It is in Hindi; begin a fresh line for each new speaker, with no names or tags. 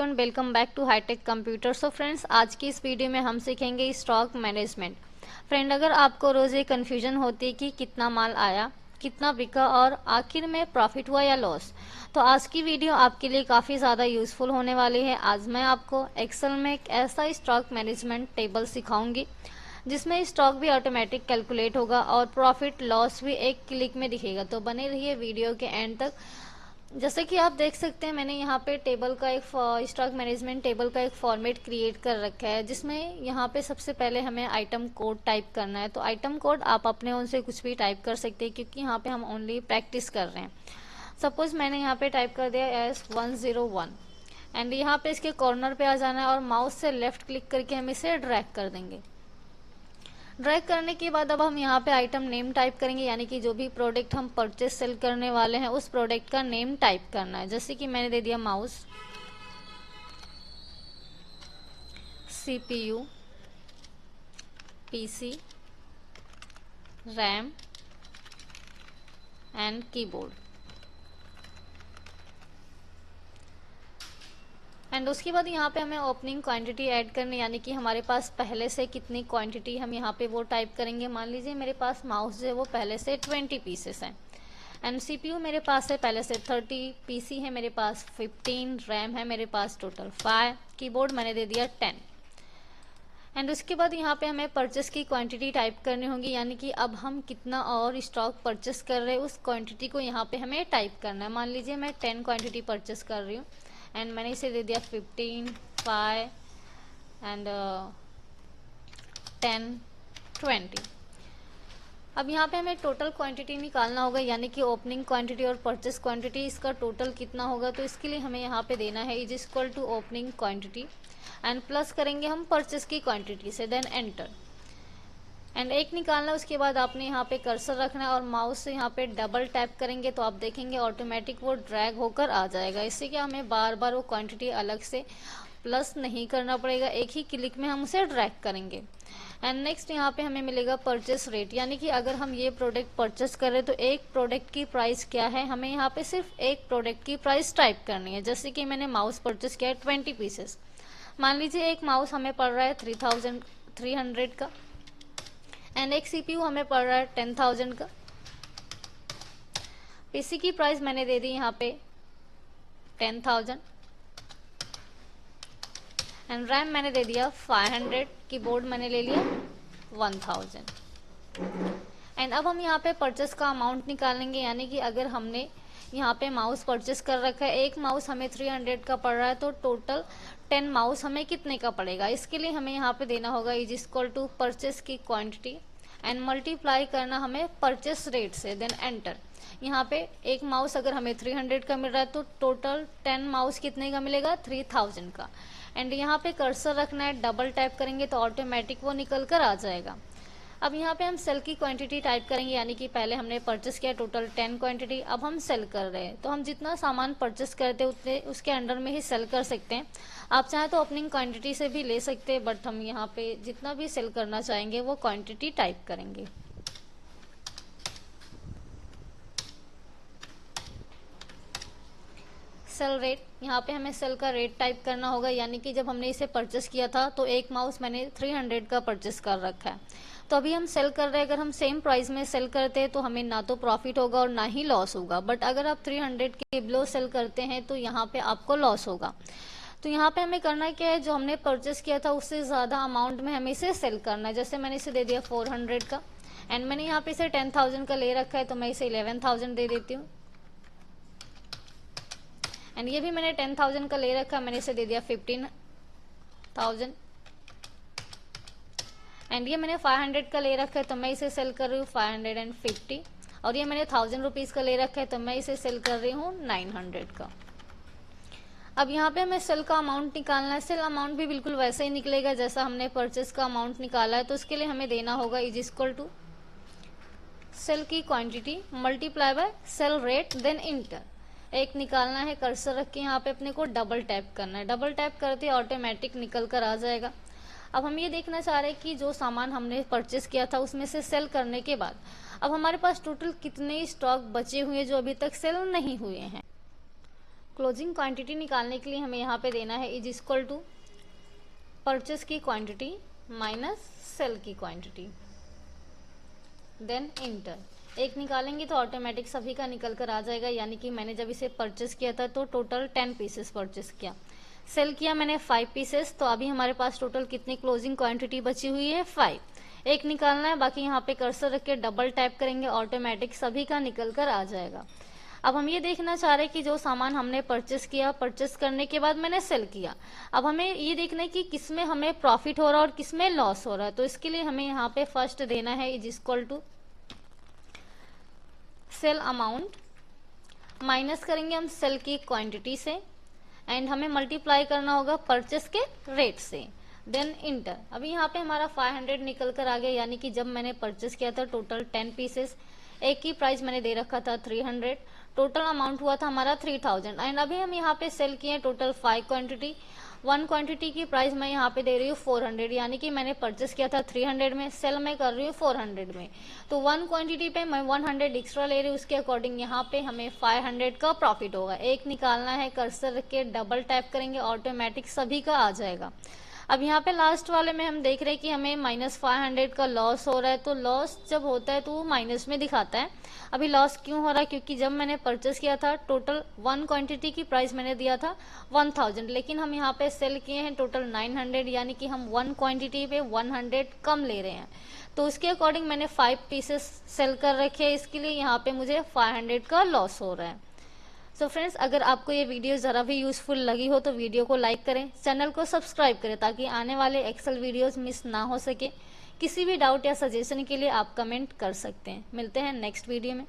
Everyone, welcome back to hitech computer. So friends, आज की इस वीडियो में हम सीखेंगे स्टॉक मैनेजमेंट। फ्रेंड, अगर आपको रोज़ ये कन्फ्यूजन होती है कि कितना माल आया, कितना बिका और आखिर में प्रॉफिट हुआ या लॉस, तो आज की वीडियो आपके लिए काफ़ी ज़्यादा यूज़फुल होने वाली है। आज मैं आपको एक्सेल में एक ऐसा स्टॉक मैनेजमेंट टेबल सिखाऊंगी जिसमें स्टॉक भी ऑटोमेटिक कैलकुलेट होगा और प्रॉफिट लॉस भी एक क्लिक में दिखेगा। तो बने रहिए वीडियो के एंड तक। जैसे कि आप देख सकते हैं, मैंने यहाँ पे टेबल का एक स्टॉक मैनेजमेंट टेबल का एक फॉर्मेट क्रिएट कर रखा है, जिसमें यहाँ पे सबसे पहले हमें आइटम कोड टाइप करना है। तो आइटम कोड आप अपने उनसे कुछ भी टाइप कर सकते हैं, क्योंकि यहाँ पे हम ओनली प्रैक्टिस कर रहे हैं। सपोज मैंने यहाँ पे टाइप कर दिया S101 एंड यहाँ पे इसके कॉर्नर पे आ जाना है और माउस से लेफ्ट क्लिक करके हम इसे ड्रैग कर देंगे। ड्रैग करने के बाद अब हम यहाँ पे आइटम नेम टाइप करेंगे, यानी कि जो भी प्रोडक्ट हम परचेस सेल करने वाले हैं उस प्रोडक्ट का नेम टाइप करना है। जैसे कि मैंने दे दिया mouse, CPU, PC, RAM and keyboard. And उसके बाद यहाँ पे हमें ओपनिंग क्वांटिटी ऐड करनी, यानी कि हमारे पास पहले से कितनी क्वांटिटी हम यहाँ पे वो टाइप करेंगे। मान लीजिए मेरे पास माउस जो है वो पहले से 20 पीसेस हैं एंड CPU मेरे पास है पहले से 30, PC है मेरे पास 15, रैम है मेरे पास टोटल 5, कीबोर्ड मैंने दे दिया 10। एंड उसके बाद यहाँ पे हमें परचेस की क्वांटिटी टाइप करनी होगी, यानी कि अब हम कितना और स्टॉक परचेस कर रहे हैं उस क्वांटिटी को यहाँ पे हमें टाइप करना है। मान लीजिए मैं 10 क्वांटिटी परचेस कर रही हूँ एंड मैंने इसे दे दिया 15, 5 एंड 10, 20। अब यहाँ पे हमें टोटल क्वांटिटी निकालना होगा, यानी कि ओपनिंग क्वांटिटी और परचेस क्वांटिटी, इसका टोटल कितना होगा। तो इसके लिए हमें यहाँ पे देना है is equal to opening quantity and plus करेंगे हम परचेस की क्वांटिटी से, देन एंटर। एंड एक निकालना, उसके बाद आपने यहाँ पे कर्सर रखना है और माउस से यहाँ पे डबल टैप करेंगे तो आप देखेंगे ऑटोमेटिक वो ड्रैग होकर आ जाएगा। इससे क्या हमें बार बार वो क्वांटिटी अलग से प्लस नहीं करना पड़ेगा, एक ही क्लिक में हम उसे ड्रैग करेंगे। एंड नेक्स्ट यहाँ पे हमें मिलेगा परचेस रेट, यानी कि अगर हम ये प्रोडक्ट परचेस कर रहे हैं तो एक प्रोडक्ट की प्राइस क्या है, हमें यहाँ पे सिर्फ एक प्रोडक्ट की प्राइस टाइप करनी है। जैसे कि मैंने माउस परचेस किया है 20 पीसेस, मान लीजिए एक माउस हमें पड़ रहा है 3300 का एंड एक CPU हमें पड़ रहा है 10,000 का। PC की प्राइस मैंने दे दी यहाँ पे 10,000 एंड रैम मैंने दे दिया 500, कीबोर्ड मैंने ले लिया 1000। एंड अब हम यहाँ पे परचेस का अमाउंट निकालेंगे, यानी कि अगर हमने यहाँ पे माउस परचेस कर रखा है, एक माउस हमें 300 का पड़ रहा है, तो टोटल 10 माउस हमें कितने का पड़ेगा। इसके लिए हमें यहाँ पे देना होगा इज इक्वल टू परचेस की क्वांटिटी एंड मल्टीप्लाई करना हमें परचेस रेट से, देन एंटर। यहाँ पे एक माउस अगर हमें 300 का मिल रहा है तो टोटल 10 माउस कितने का मिलेगा, 3000 का। एंड यहाँ पे कर्सर रखना है, डबल टैप करेंगे तो ऑटोमेटिक वो निकल कर आ जाएगा। अब यहाँ पे हम सेल की क्वांटिटी टाइप करेंगे, यानी कि पहले हमने परचेस किया टोटल 10 क्वांटिटी, अब हम सेल कर रहे हैं तो हम जितना सामान परचेस करते हैं उतने उसके अंडर में ही सेल कर सकते हैं। आप चाहें तो ओपनिंग क्वांटिटी से भी ले सकते हैं, बट हम यहाँ पे जितना भी सेल करना चाहेंगे वो क्वांटिटी टाइप करेंगे। सेल रेट, यहाँ पे हमें सेल का रेट टाइप करना होगा, यानी कि जब हमने इसे परचेस किया था तो एक माउस मैंने 300 का परचेस कर रखा है, तो अभी हम सेल कर रहे हैं। अगर हम सेम प्राइस में सेल करते हैं तो हमें ना तो प्रॉफिट होगा और ना ही लॉस होगा, बट अगर आप 300 के बिलो सेल करते हैं तो यहाँ पे आपको लॉस होगा। तो यहाँ पे हमें करना क्या है, जो हमने परचेस किया था उससे ज़्यादा अमाउंट में हमें इसे सेल करना है। जैसे मैंने इसे दे दिया 400 का एंड मैंने यहाँ पे इसे 10,000 का ले रखा है, तो मैं इसे 11,000 दे देती हूँ। एंड ये भी मैंने 10,000 का ले रखा है, मैंने इसे दे दिया 15,000 एंड ये मैंने 500 का ले रखा है, तो मैं इसे सेल कर रही हूँ 550 और ये मैंने 1000 रुपीज़ का ले रखा है, तो मैं इसे सेल कर रही हूँ 900 का। अब यहाँ पे हमें सेल का अमाउंट निकालना है। सेल अमाउंट भी बिल्कुल वैसे ही निकलेगा जैसा हमने परचेस का अमाउंट निकाला है, तो उसके लिए हमें देना होगा इज इक्वल टू सेल की quantity multiply by sale rate, then enter. एक निकालना है, कर्सर रख के यहाँ पे अपने को डबल टैप करना है, डबल टैप करते ऑटोमेटिक निकल कर आ जाएगा। अब हम ये देखना चाह रहे हैं कि जो सामान हमने परचेस किया था उसमें से सेल करने के बाद अब हमारे पास टोटल कितने स्टॉक बचे हुए जो अभी तक सेल नहीं हुए हैं। क्लोजिंग क्वांटिटी निकालने के लिए हमें यहाँ पे देना है इज इक्वल टू परचेस की क्वांटिटी माइनस सेल की क्वांटिटी, देन इंटर। एक निकालेंगे तो ऑटोमेटिक सभी का निकल कर आ जाएगा, यानी कि मैंने जब इसे परचेस किया था तो टोटल 10 पीसेस परचेस किया, सेल किया मैंने 5 पीसेस, तो अभी हमारे पास टोटल कितनी क्लोजिंग क्वांटिटी बची हुई है 5। एक निकालना है, बाकी यहाँ पे कर्सर रख के डबल टैप करेंगे, ऑटोमेटिक सभी का निकल कर आ जाएगा। अब हम ये देखना चाह रहे हैं कि जो सामान हमने परचेस किया, परचेस करने के बाद मैंने सेल किया, अब हमें ये देखना है कि किसमें हमें प्रॉफिट हो रहा है और किसमें लॉस हो रहा है। तो इसके लिए हमें यहाँ पे फर्स्ट देना है is equal to sale amount, minus करेंगे हम सेल की क्वांटिटी से, एंड हमें मल्टीप्लाई करना होगा परचेस के रेट से, देन इंटर। अभी यहाँ पे हमारा 500 निकल कर आ गया, यानी कि जब मैंने परचेस किया था टोटल 10 पीसेस, एक की प्राइस मैंने दे रखा था 300, टोटल अमाउंट हुआ था हमारा 3000, एंड अभी हम यहाँ पे सेल किए टोटल 5 क्वांटिटी, 1 क्वांटिटी की प्राइस मैं यहाँ पे दे रही हूँ 400, यानी कि मैंने परचेस किया था 300 में, सेल मैं कर रही हूँ 400 में, तो 1 क्वांटिटी पे मैं 100 एक्स्ट्रा ले रही हूँ, उसके अकॉर्डिंग यहाँ पे हमें 500 का प्रॉफिट होगा। एक निकालना है, कर्सर रख के डबल टैप करेंगे, ऑटोमेटिक सभी का आ जाएगा। अब यहाँ पे लास्ट वाले में हम देख रहे हैं कि हमें -500 का लॉस हो रहा है, तो लॉस जब होता है तो वो माइनस में दिखाता है। अभी लॉस क्यों हो रहा है, क्योंकि जब मैंने परचेस किया था टोटल 1 क्वांटिटी की प्राइस मैंने दिया था 1000, लेकिन हम यहाँ पे सेल किए हैं टोटल 900, यानी कि हम 1 क्वांटिटी पे 100 कम ले रहे हैं, तो उसके अकॉर्डिंग मैंने 5 पीसेस सेल कर रखे हैं, इसके लिए यहाँ पे मुझे 500 का लॉस हो रहा है। सो फ्रेंड्स, अगर आपको ये वीडियो ज़रा भी यूज़फुल लगी हो तो वीडियो को लाइक करें, चैनल को सब्सक्राइब करें ताकि आने वाले एक्सेल वीडियोस मिस ना हो सके। किसी भी डाउट या सजेशन के लिए आप कमेंट कर सकते हैं। मिलते हैं नेक्स्ट वीडियो में।